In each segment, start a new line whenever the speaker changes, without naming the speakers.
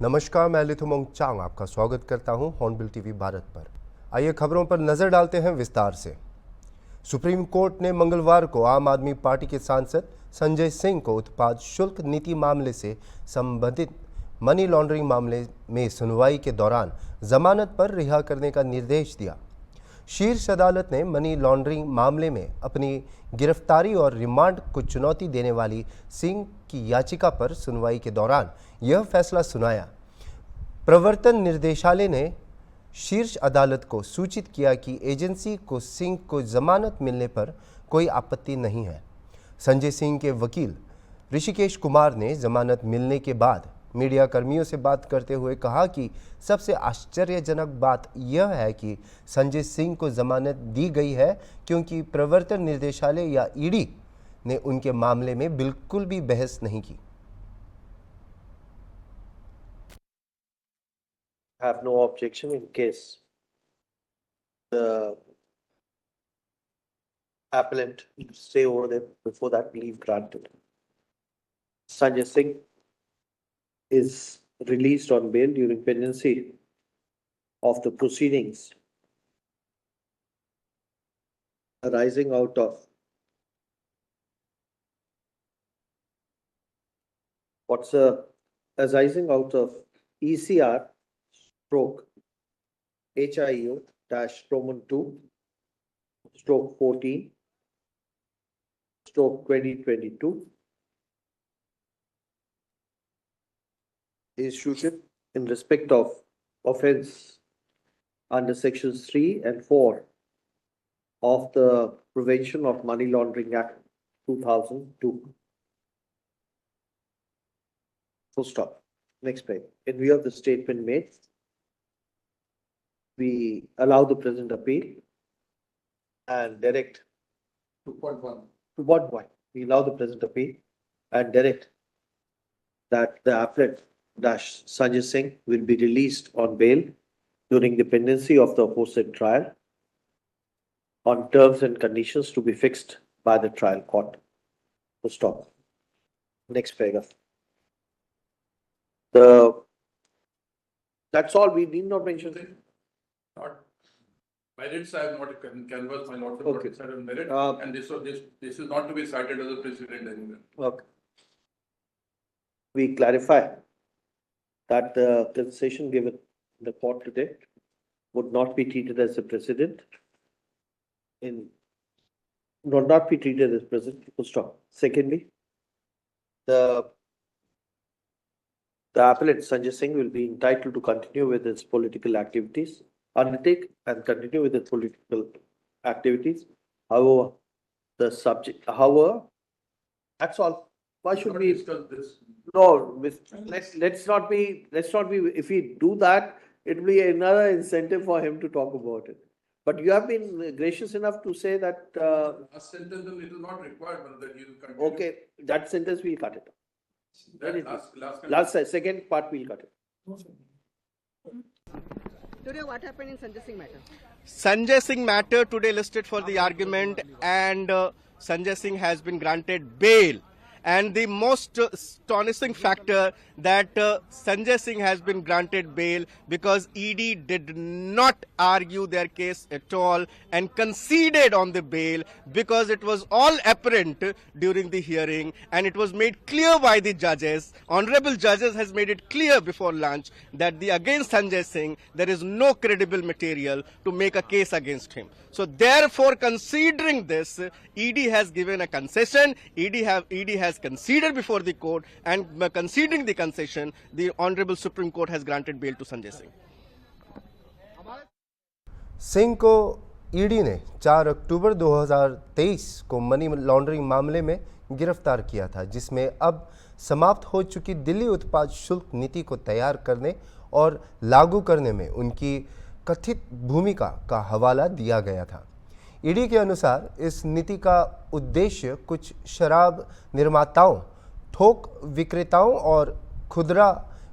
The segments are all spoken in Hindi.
नमस्कार, मैं लिथुमोंग चांग आपका स्वागत करता हूं हॉर्नबिल टीवी भारत पर। आइए खबरों पर नजर डालते हैं विस्तार से। सुप्रीम कोर्ट ने मंगलवार को आम आदमी पार्टी के सांसद संजय सिंह को उत्पाद शुल्क नीति मामले से संबंधित मनी लॉन्ड्रिंग मामले में सुनवाई के दौरान जमानत पर रिहा करने का निर्देश दिया। शीर्ष अदालत ने मनी लॉन्ड्रिंग मामले में अपनी गिरफ्तारी और रिमांड को चुनौती देने वाली सिंह की याचिका पर सुनवाई के दौरान यह फैसला सुनाया। प्रवर्तन निर्देशालय ने शीर्ष अदालत को सूचित किया कि एजेंसी को सिंह को जमानत मिलने पर कोई आपत्ति नहीं है। संजय सिंह के वकील ऋषिकेश कुमार ने जमानत मिलने के बाद मीडिया कर्मियों से बात करते हुए कहा कि सबसे आश्चर्यजनक बात यह है कि संजय सिंह को जमानत दी गई है क्योंकि प्रवर्तन निर्देशालय या ईडी ने उनके मामले में बिल्कुल भी बहस नहीं की।
Have no objection in case the appellant stay over there before that leave granted. Sanjay Singh is released on bail during pendency of the proceedings arising out of arising out of ECR stroke HIO dash Roman 2 stroke 14 stroke 2022 issued in respect of offence under sections 3 and 4 of the Prevention of Money Laundering Act 2002. Full stop. Next page. In view of the statement made, we allow the present appeal and direct 2.1. 2.1. We allow the present appeal and direct that the appellant dash Sanjay Singh will be released on bail during the pendency of the aforesaid trial on terms and conditions to be fixed by the trial court. Full stop. Next paragraph. That's all. We need not mention it.
Not merits, I have not canvassed my lordship,
Okay.
not decided on merit, and this is not to be cited as a precedent anywhere.
Okay. We clarify that the concession given in the court today would not be treated as a precedent would not be treated as precedent. Full stop. Secondly, the appellant Sanjay Singh will be entitled to continue with his political activities, undertake and continue with his political activities. However, that's all. Why should
Not
we?
discuss this.
No, let's not be, if we do that, it will be another incentive for him to talk about it. But you have been gracious enough to say that,
Last sentence, it is not required, but that you will continue.
okay, that sentence we'll cut it.
That last
Second part we'll cut it.
Today, what happened in Sanjay Singh matter?
Sanjay Singh matter today listed for the argument, and Sanjay Singh has been granted bail. And the most astonishing factor that Sanjay Singh has been granted bail because ED did not argue their case at all and conceded on the bail because it was all apparent during the hearing and it was made clear by the judges. Honorable judges has made it clear before lunch that against Sanjay Singh there is no credible material to make a case against him. So therefore, considering this, ED has given a concession. ED has conceded before the court, and conceding the concession, the Honorable Supreme Court has granted bail to Sanjay Singh.
Singh को ईडी ने 4 अक्टूबर 2023 को मनी लॉन्ड्रिंग मामले में गिरफ्तार किया था, जिसमें अब समाप्त हो चुकी दिल्ली उत्पाद शुल्क नीति को तैयार करने और लागू करने में उनकी कथित भूमिका का हवाला दिया गया था। ईडी के अनुसार इस नीति का उद्देश्य कुछ शराब निर्माताओं, थोक विक्रेताओं और खुदरा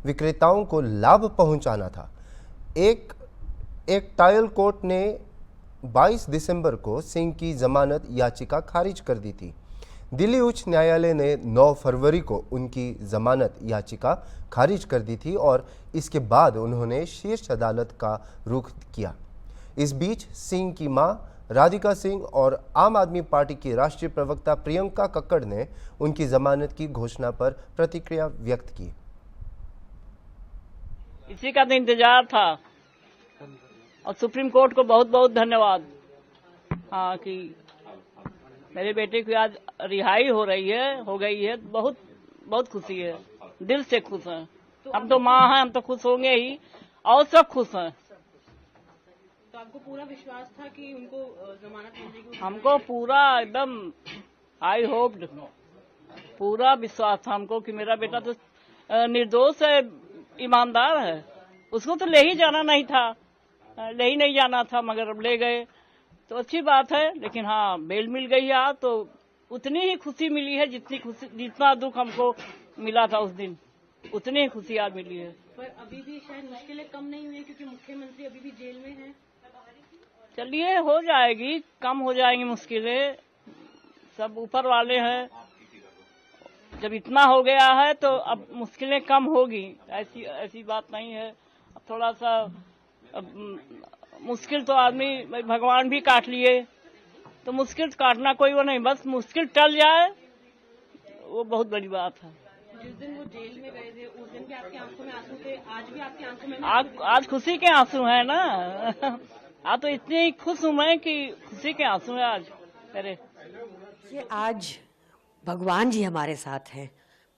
विक्रेताओं को लाभ पहुंचाना था। एक ट्रायल कोर्ट ने 22 दिसंबर को सिंह की जमानत याचिका खारिज कर दी थी। दिल्ली उच्च न्यायालय ने 9 फरवरी को उनकी जमानत याचिका खारिज कर दी थी और इसके बाद उन्होंने शीर्ष अदालत का रुख किया। इस बीच सिंह की मां राधिका सिंह और आम आदमी पार्टी की राष्ट्रीय प्रवक्ता प्रियंका कक्कड़ ने उनकी जमानत की घोषणा पर प्रतिक्रिया व्यक्त की।
इसी का तो इंतजार था और सुप्रीम कोर्ट को बहुत बहुत धन्यवाद। हाँ, कि मेरे बेटे की आज रिहाई हो गई है, बहुत बहुत खुशी है, दिल से खुश हैं। हम तो माँ हैं, हम तो खुश होंगे ही और सब खुश हैं।
तो आपको पूरा विश्वास था कि उनको जमानत मिल जाएगी?
हमको पूरा एकदम आई होप्ड, पूरा विश्वास था हमको कि मेरा बेटा तो निर्दोष है, ईमानदार है, उसको तो ले ही जाना नहीं था, ले ही नहीं जाना था, मगर अब ले गए तो अच्छी बात है। लेकिन हाँ, बेल मिल गई आज तो उतनी ही खुशी मिली है जितना दुख हमको मिला था उस दिन, उतनी ही खुशी आज मिली है।
पर अभी भी शायद मुश्किलें कम नहीं हुई क्योंकि मुख्यमंत्री अभी भी जेल में हैं।
चलिए, हो जाएगी, कम हो जाएंगी मुश्किलें, सब ऊपर वाले हैं। जब इतना हो गया है तो अब मुश्किलें कम होगी, ऐसी बात नहीं है। अब थोड़ा सा मुश्किल तो आदमी भगवान भी काट लिए, तो मुश्किल काटना कोई वो नहीं, बस मुश्किल टल जाए वो बहुत बड़ी बात है।
जिस दिन वो जेल में गए थे उस दिन भी आपकी आंखों में आंसू थे, आज भी आपकी आंखों में
आज खुशी के आंसू है ना। आज तो इतनी खुश हूं मैं कि खुशी के आंसू है आज मेरे।
ये आज भगवान जी हमारे साथ हैं,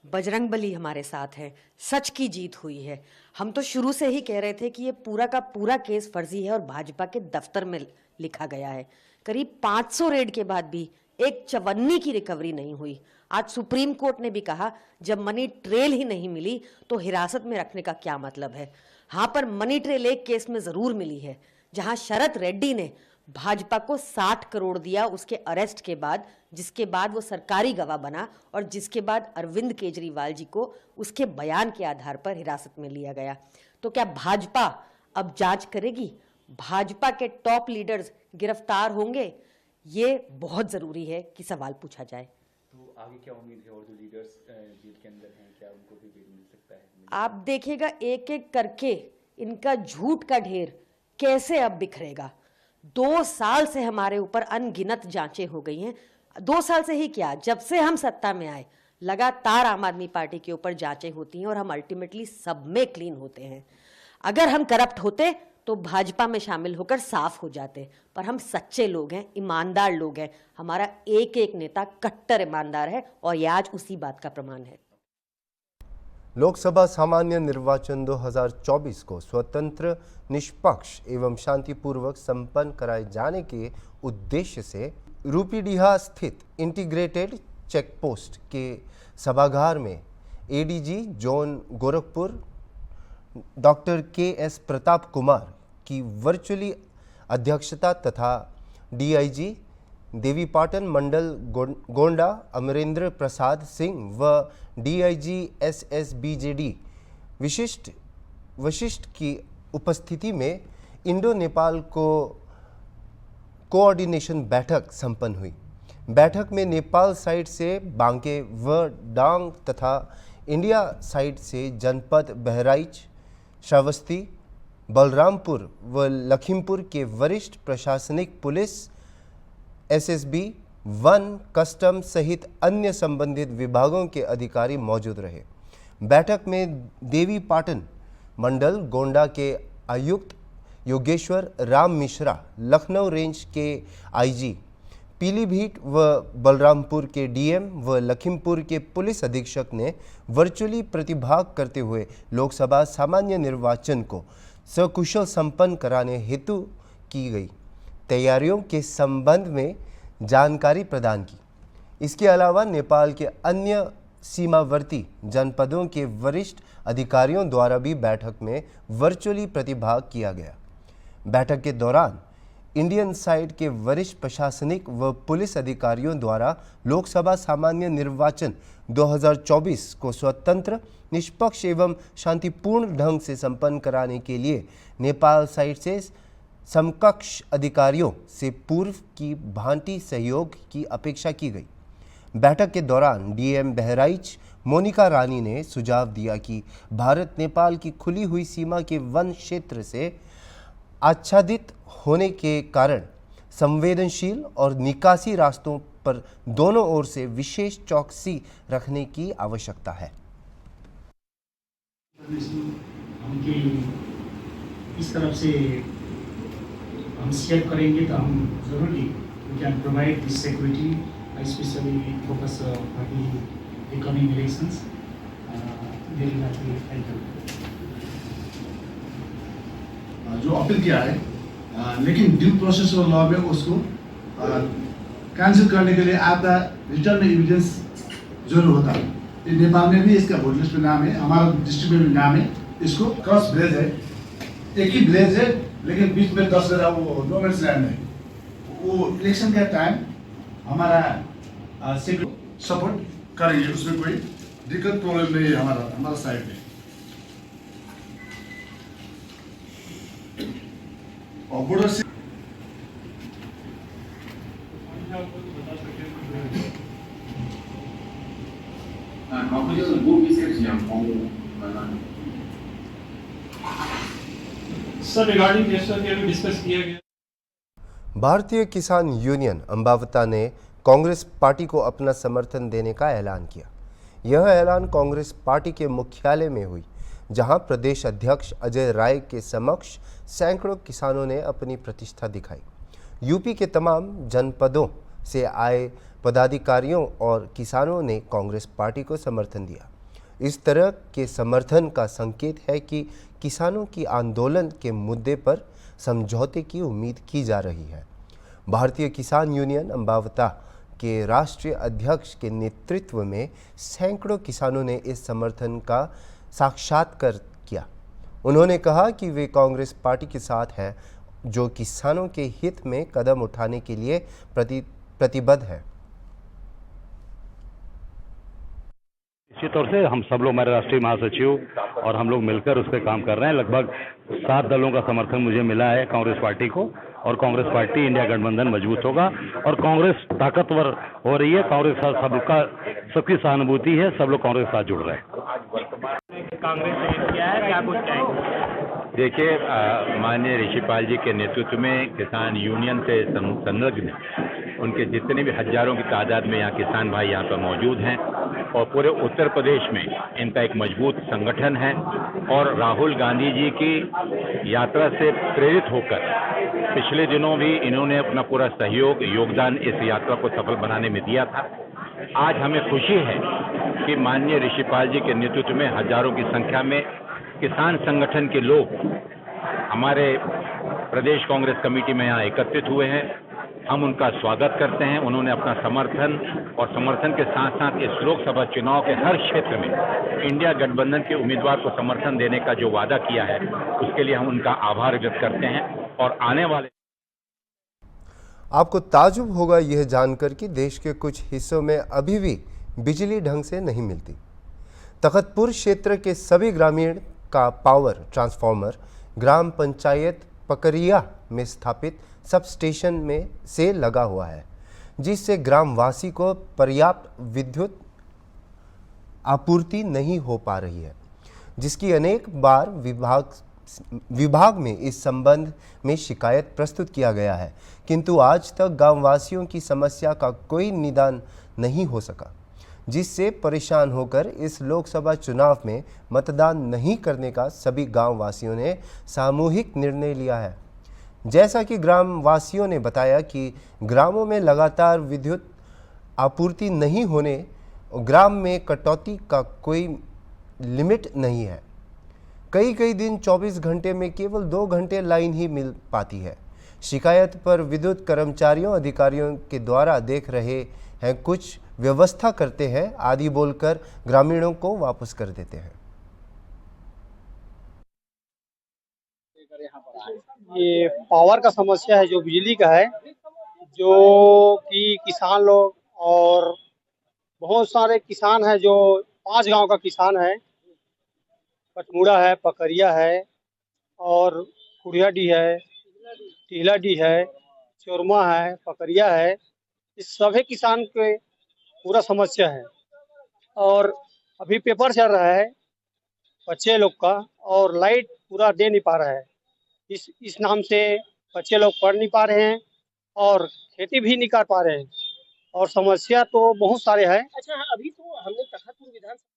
बजरंगबली हमारे साथ है, सच की जीत हुई है। हम तो शुरू से ही कह रहे थे कि ये पूरा का पूरा केस फर्जी है और भाजपा के दफ्तर में लिखा गया है। करीब 500 रेड के बाद भी एक चवन्नी की रिकवरी नहीं हुई। आज सुप्रीम कोर्ट ने भी कहा जब मनी ट्रेल ही नहीं मिली तो हिरासत में रखने का क्या मतलब है। हाँ, पर मनी ट्रेल एक केस में जरूर मिली है, जहां शरत रेड्डी ने भाजपा को 60 करोड़ दिया उसके अरेस्ट के बाद, जिसके बाद वो सरकारी गवाह बना और जिसके बाद अरविंद केजरीवाल जी को उसके बयान के आधार पर हिरासत में लिया गया। तो क्या भाजपा अब जांच करेगी? भाजपा के टॉप लीडर्स गिरफ्तार होंगे? ये बहुत जरूरी है कि सवाल पूछा जाए।
तो आगे क्या उम्मीद है, और जो लीडर्स जेल के अंदर हैं क्या उनको भी बेल मिल सकता है?
आप देखिएगा एक एक करके इनका झूठ का ढेर कैसे अब बिखरेगा। 2 साल से हमारे ऊपर अनगिनत जांचें हो गई हैं। 2 साल से ही क्या, जब से हम सत्ता में आए लगातार आम आदमी पार्टी के ऊपर जांचें होती हैं और हम अल्टीमेटली सब में क्लीन होते हैं। अगर हम करप्ट होते तो भाजपा में शामिल होकर साफ हो जाते, पर हम सच्चे लोग हैं, ईमानदार लोग हैं। हमारा एक एक नेता कट्टर ईमानदार है और ये आज उसी बात का प्रमाण है।
लोकसभा सामान्य निर्वाचन 2024 को स्वतंत्र, निष्पक्ष एवं शांतिपूर्वक संपन्न कराए जाने के उद्देश्य से रूपीडीहा स्थित इंटीग्रेटेड चेकपोस्ट के सभागार में ADG zone Gorakhpur doctor KS. Pratap Kumar की वर्चुअली अध्यक्षता तथा डीआईजी देवीपाटन मंडल गोंडा अमरेंद्र प्रसाद सिंह व डीआईजी एसएसबीजेडी वशिष्ठ की उपस्थिति में इंडो नेपाल कोऑर्डिनेशन बैठक संपन्न हुई। बैठक में नेपाल साइड से बांके व डांग तथा इंडिया साइड से जनपद बहराइच, श्रावस्ती, बलरामपुर व लखीमपुर के वरिष्ठ प्रशासनिक, पुलिस, एसएसबी, वन, कस्टम सहित अन्य संबंधित विभागों के अधिकारी मौजूद रहे। बैठक में देवीपाटन मंडल गोंडा के आयुक्त योगेश्वर राम मिश्रा, लखनऊ रेंज के आईजी, पीलीभीत व बलरामपुर के डीएम व लखीमपुर के पुलिस अधीक्षक ने वर्चुअली प्रतिभाग करते हुए लोकसभा सामान्य निर्वाचन को सकुशल संपन्न कराने हेतु की गई तैयारियों के संबंध में जानकारी प्रदान की। इसके अलावा नेपाल के अन्य सीमावर्ती जनपदों के वरिष्ठ अधिकारियों द्वारा भी बैठक में वर्चुअली प्रतिभाग किया गया। बैठक के दौरान इंडियन साइड के वरिष्ठ प्रशासनिक व पुलिस अधिकारियों द्वारा लोकसभा सामान्य निर्वाचन 2024 को स्वतंत्र, निष्पक्ष एवं शांतिपूर्ण ढंग से संपन्न कराने के लिए नेपाल साइड से समकक्ष अधिकारियों से पूर्व की भांति सहयोग की अपेक्षा की गई। बैठक के दौरान डीएम बहराइच मोनिका रानी ने सुझाव दिया कि भारत नेपाल की खुली हुई सीमा के वन क्षेत्र से आच्छादित होने के कारण संवेदनशील और निकासी रास्तों पर दोनों ओर से विशेष चौकसी रखने की आवश्यकता है।
उनकी इस तरफ से हम शेयर करेंगे तो हम जरूरी we can provide this security specially focus for the coming elections very likely thank you.
जो अपील किया है लेकिन ड्यू प्रोसेस और लॉ में उसको कैंसिल करने के लिए आपका रिटर्न एविडेंस जरूर होता है। नेपाल में भी इसका वोट लिस्ट में नाम है, हमारा डिस्ट्रिक्ट में भी नाम है। इसको क्रॉस विलेज है, एक ही विलेज है लेकिन बीच में 10 जगह वो नो मैंस लैंड है। वो इलेक्शन का टाइम हमारा सपोर्ट करेंगे, उसमें कोई दिक्कत प्रॉब्लम नहीं है हमारा साइड में। और बॉर्डर से
सर रिगार्डिंग नेशनल के भी डिस्कस किया गया।
भारतीय किसान यूनियन अंबावता ने कांग्रेस पार्टी को अपना समर्थन देने का ऐलान किया। यह ऐलान कांग्रेस पार्टी के मुख्यालय में हुई, जहां प्रदेश अध्यक्ष अजय राय के समक्ष सैकड़ों किसानों ने अपनी प्रतिष्ठा दिखाई। यूपी के तमाम जनपदों से आए पदाधिकारियों और किसानों ने कांग्रेस पार्टी को समर्थन दिया। इस तरह के समर्थन का संकेत है कि किसानों की आंदोलन के मुद्दे पर समझौते की उम्मीद की जा रही है। भारतीय किसान यूनियन अंबावता के राष्ट्रीय अध्यक्ष के नेतृत्व में सैकड़ों किसानों ने इस समर्थन का साक्षात्कार किया। उन्होंने कहा कि वे कांग्रेस पार्टी के साथ हैं, जो किसानों के हित में कदम उठाने के लिए प्रतिबद्ध है।
निश्चित तौर से हम सब लोग, हमारे राष्ट्रीय महासचिव और हम लोग मिलकर उस पर काम कर रहे हैं। लगभग 7 दलों का समर्थन मुझे मिला है कांग्रेस पार्टी को, और कांग्रेस पार्टी इंडिया गठबंधन मजबूत होगा और कांग्रेस ताकतवर हो रही है। कांग्रेस सबकी सहानुभूति है, सब लोग कांग्रेस के साथ जुड़ रहे हैं।
कांग्रेस ने किया है, क्या कुछ कहेंगे?
देखिए, माननीय ऋषिपाल जी के नेतृत्व में किसान यूनियन से संलग्न उनके जितने भी हजारों की तादाद में यहाँ किसान भाई यहाँ पर मौजूद हैं, और पूरे उत्तर प्रदेश में इनका एक मजबूत संगठन है। और राहुल गांधी जी की यात्रा से प्रेरित होकर पिछले दिनों भी इन्होंने अपना पूरा सहयोग योगदान इस यात्रा को सफल बनाने में दिया था। आज हमें खुशी है कि माननीय ऋषिपाल जी के नेतृत्व में हजारों की संख्या में किसान संगठन के लोग हमारे प्रदेश कांग्रेस कमेटी में यहाँ एकत्रित हुए हैं। हम उनका स्वागत करते हैं। उन्होंने अपना समर्थन और समर्थन के साथ साथ इस लोकसभा चुनाव के हर क्षेत्र में इंडिया गठबंधन के उम्मीदवार को समर्थन देने का जो वादा किया है, उसके लिए हम उनका आभार व्यक्त करते हैं। और आने वाले
आपको ताजुब होगा यह जानकर कि देश के कुछ हिस्सों में अभी भी बिजली ढंग से नहीं मिलती। तखतपुर क्षेत्र के सभी ग्रामीण का पावर ट्रांसफार्मर ग्राम पंचायत पकरिया में स्थापित सब स्टेशन में से लगा हुआ है, जिससे ग्रामवासी को पर्याप्त विद्युत आपूर्ति नहीं हो पा रही है, जिसकी अनेक बार विभाग में इस संबंध में शिकायत प्रस्तुत किया गया है, किंतु आज तक गांववासियों की समस्या का कोई निदान नहीं हो सका, जिससे परेशान होकर इस लोकसभा चुनाव में मतदान नहीं करने का सभी गांववासियों ने सामूहिक निर्णय लिया है। जैसा कि ग्रामवासियों ने बताया कि ग्रामों में लगातार विद्युत आपूर्ति नहीं होने, ग्राम में कटौती का कोई लिमिट नहीं है। कई दिन 24 घंटे में केवल 2 घंटे लाइन ही मिल पाती है। शिकायत पर विद्युत कर्मचारियों अधिकारियों के द्वारा देख रहे हैं, कुछ व्यवस्था करते हैं आदि बोलकर ग्रामीणों को वापस कर देते हैं।
ये पावर का समस्या है, जो बिजली का है, जो कि किसान लोग और बहुत सारे किसान हैं, जो 5 गांव का किसान है, कटमुड़ा है, पकरिया है और कुड़ियाडी है, टीलाडी है, चोरमा है, पकरिया है। इस सभी किसान के पूरा समस्या है। और अभी पेपर चल रहा है बच्चे लोग का, और लाइट पूरा दे नहीं पा रहा है। इस नाम से बच्चे लोग पढ़ नहीं पा रहे हैं और खेती भी नहीं कर पा रहे हैं, और समस्या तो बहुत सारे हैं। अच्छा, अभी तो हमने तखतपुर विधानसभा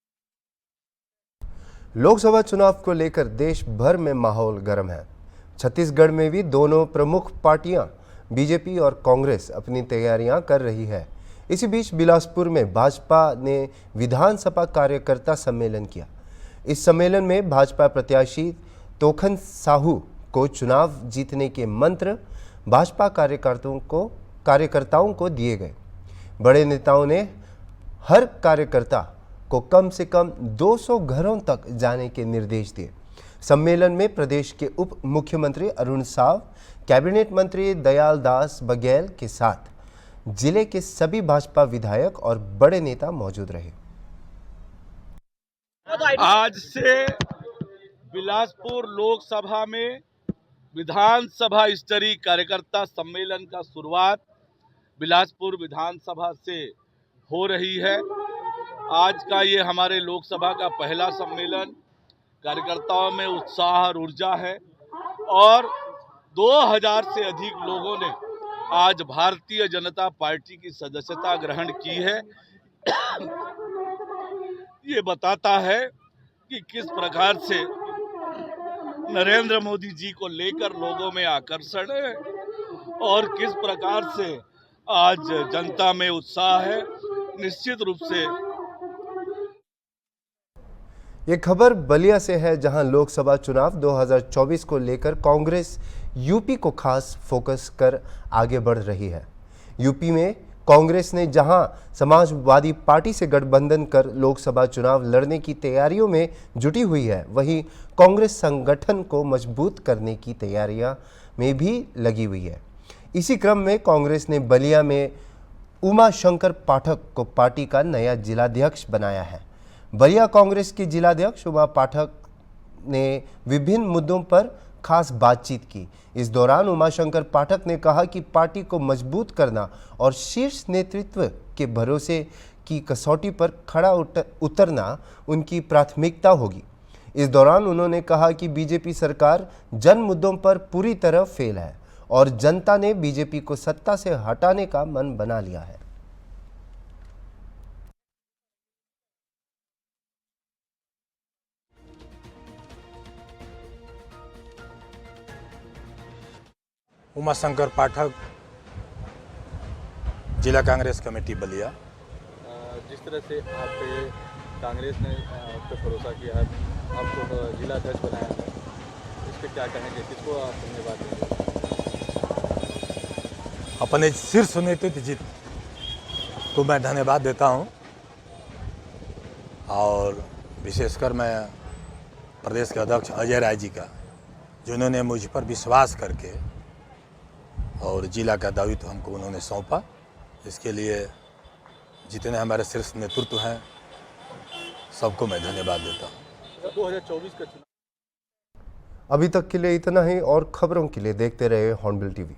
लोकसभा चुनाव को लेकर देश भर में माहौल गर्म है। छत्तीसगढ़ में भी दोनों प्रमुख पार्टियां बीजेपी और कांग्रेस अपनी तैयारियां कर रही है। इसी बीच बिलासपुर में भाजपा ने विधानसभा कार्यकर्ता सम्मेलन किया। इस सम्मेलन में भाजपा प्रत्याशी तोखन साहू को चुनाव जीतने के मंत्र भाजपा कार्यकर्ताओं को दिए गए। बड़े नेताओं ने हर कार्यकर्ता को कम से कम 200 घरों तक जाने के निर्देश दिए। सम्मेलन में प्रदेश के उप मुख्यमंत्री अरुण साव, कैबिनेट मंत्री दयाल दास बघेल के साथ जिले के सभी भाजपा विधायक और बड़े नेता मौजूद रहे।
आज से बिलासपुर लोकसभा में विधानसभा स्तरीय कार्यकर्ता सम्मेलन का शुरुआत बिलासपुर विधानसभा से हो रही है। आज का ये हमारे लोकसभा का पहला सम्मेलन। कार्यकर्ताओं में उत्साह और ऊर्जा है और 2000 से अधिक लोगों ने आज भारतीय जनता पार्टी की सदस्यता ग्रहण की है। ये बताता है कि किस प्रकार से नरेंद्र मोदी जी को लेकर लोगों में आकर्षण है और किस प्रकार से आज जनता में उत्साह है। निश्चित रूप से
ये खबर बलिया से है, जहां लोकसभा चुनाव 2024 को लेकर कांग्रेस यूपी को खास फोकस कर आगे बढ़ रही है। यूपी में कांग्रेस ने जहां समाजवादी पार्टी से गठबंधन कर लोकसभा चुनाव लड़ने की तैयारियों में जुटी हुई है, वहीं कांग्रेस संगठन को मजबूत करने की तैयारियां में भी लगी हुई है। इसी क्रम में कांग्रेस ने बलिया में उमा शंकर पाठक को पार्टी का नया जिलाध्यक्ष बनाया है। बलिया कांग्रेस की जिलाध्यक्ष उमा पाठक ने विभिन्न मुद्दों पर खास बातचीत की। इस दौरान उमाशंकर पाठक ने कहा कि पार्टी को मजबूत करना और शीर्ष नेतृत्व के भरोसे की कसौटी पर खड़ा उतरना उनकी प्राथमिकता होगी। इस दौरान उन्होंने कहा कि बीजेपी सरकार जन मुद्दों पर पूरी तरह फेल है और जनता ने बीजेपी को सत्ता से हटाने का मन बना लिया है।
उमाशंकर पाठक, जिला कांग्रेस कमेटी बलिया।
जिस तरह से आप पे कांग्रेस ने आप पे भरोसा किया है, आपको जिला अध्यक्ष बनाया है, इस पर क्या कहेंगे, किसको आप धन्यवाद देंगे?
अपने शीर्ष नेतृत्व जी को मैं धन्यवाद देता हूं और विशेषकर मैं प्रदेश के अध्यक्ष अजय राय जी का, जिन्होंने मुझ पर विश्वास करके और जिला का दायित्व हमको उन्होंने सौंपा। इसके लिए जितने हमारे शीर्ष नेतृत्व हैं सबको मैं धन्यवाद देता हूँ।
2024 का चुनाव
अभी तक के लिए इतना ही और खबरों के लिए देखते रहे हॉर्नबिल टीवी।